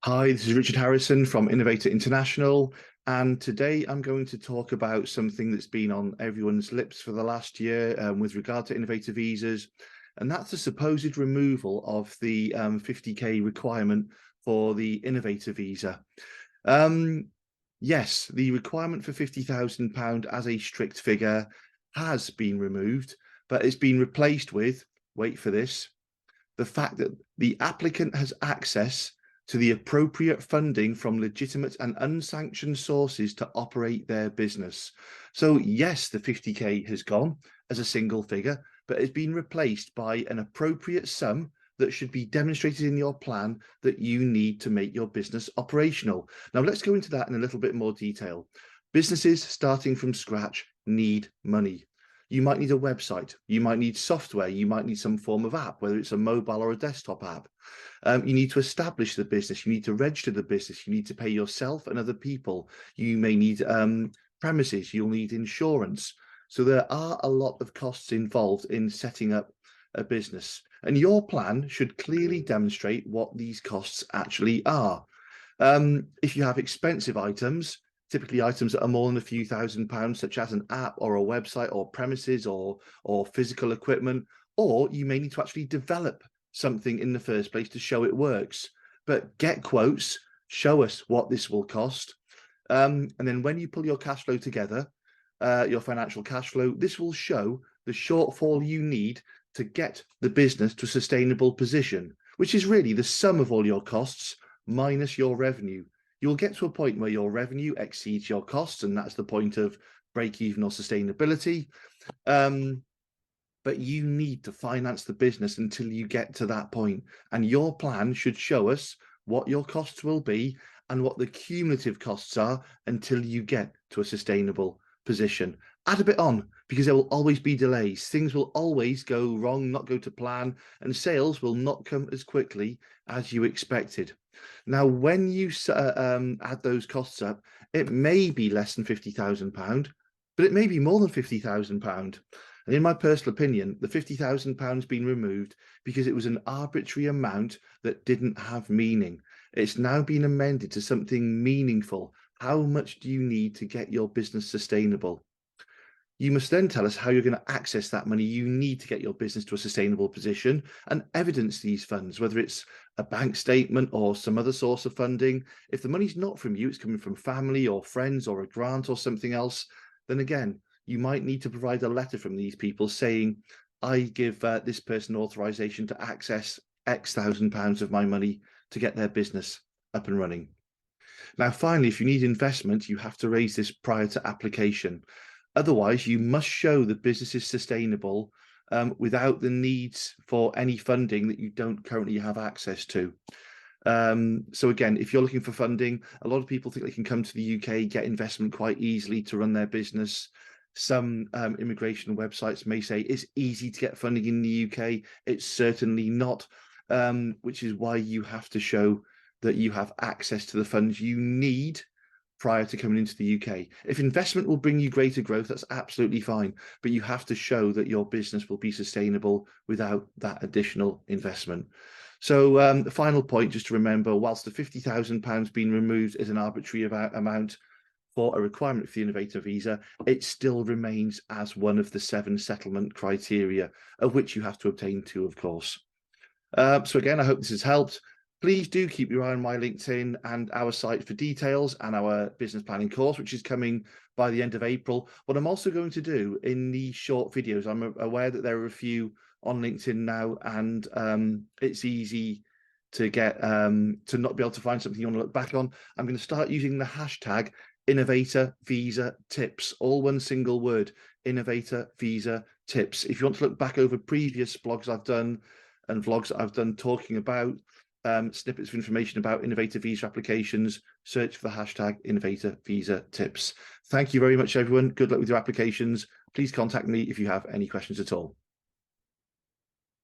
Hi, this is Richard Harrison from Innovator International, and today I'm going to talk about something that's been on everyone's lips for the last year with regard to innovator visas, and that's the supposed removal of the 50k requirement for the innovator visa. Um, yes, the requirement for £50,000 as a strict figure has been removed, but it's been replaced with, wait for this, the fact that the applicant has access to the appropriate funding from legitimate and unsanctioned sources to operate their business. So yes, the 50k has gone as a single figure, but it's been replaced by an appropriate sum that should be demonstrated in your plan that you need to make your business operational. Now let's go into that in a little bit more detail. Businesses starting from scratch need money. You might need a website, you might need software, you might need some form of app, whether it's a mobile or a desktop app. You need to establish the business, you need to register the business, you need to pay yourself and other people. You may need premises, you'll need insurance. So there are a lot of costs involved in setting up a business. And your plan should clearly demonstrate what these costs actually are. If you have expensive items, typically items that are more than a few £1,000s, such as an app or a website or premises or physical equipment, or you may need to actually develop something in the first place to show it works. But get quotes, show us what this will cost. And then when you pull your cash flow together, your financial cash flow, this will show the shortfall you need to get the business to a sustainable position, which is really the sum of all your costs minus your revenue. You'll get to a point where your revenue exceeds your costs, and that's the point of break even or sustainability. But you need to finance the business until you get to that point. And your plan should show us what your costs will be and what the cumulative costs are until you get to a sustainable position. Add a bit on, because there will always be delays. Things will always go wrong, not go to plan, and sales will not come as quickly as you expected. Now, when you add those costs up, it may be less than £50,000, but it may be more than £50,000. And in my personal opinion, the £50,000 been removed because it was an arbitrary amount that didn't have meaning. It's now been amended to something meaningful. How much do you need to get your business sustainable? You must then tell us how you're going to access that money you need to get your business to a sustainable position and evidence these funds, whether it's a bank statement or some other source of funding. If the money's not from you, it's coming from family or friends or a grant or something else, then again, you might need to provide a letter from these people saying, I give this person authorization to access X £1,000 of my money to get their business up and running. Now, finally, if you need investment, you have to raise this prior to application. Otherwise, you must show the business is sustainable without the needs for any funding that you don't currently have access to. So again, if you're looking for funding, a lot of people think they can come to the UK, get investment quite easily to run their business. Some immigration websites may say it's easy to get funding in the UK. It's certainly not, which is why you have to show that you have access to the funds you need prior to coming into the UK. If investment will bring you greater growth, that's absolutely fine, but you have to show that your business will be sustainable without that additional investment. So the final point, just to remember, whilst the £50,000 being removed as an arbitrary amount for a requirement for the innovator visa, it still remains as one of the 7 settlement criteria, of which you have to obtain 2, of course. So again, I hope this has helped. Please do keep your eye on my LinkedIn and our site for details and our business planning course, which is coming by the end of April. What I'm also going to do in these short videos, I'm aware that there are a few on LinkedIn now, and it's easy to get to not be able to find something you want to look back on. I'm going to start using the hashtag Innovator Visa Tips, all one single word, Innovator Visa Tips. If you want to look back over previous blogs I've done and vlogs that I've done talking about snippets of information about innovator visa applications, search for the hashtag Innovator Visa Tips. Thank you very much, everyone. Good luck with your applications. Please contact me if you have any questions at all.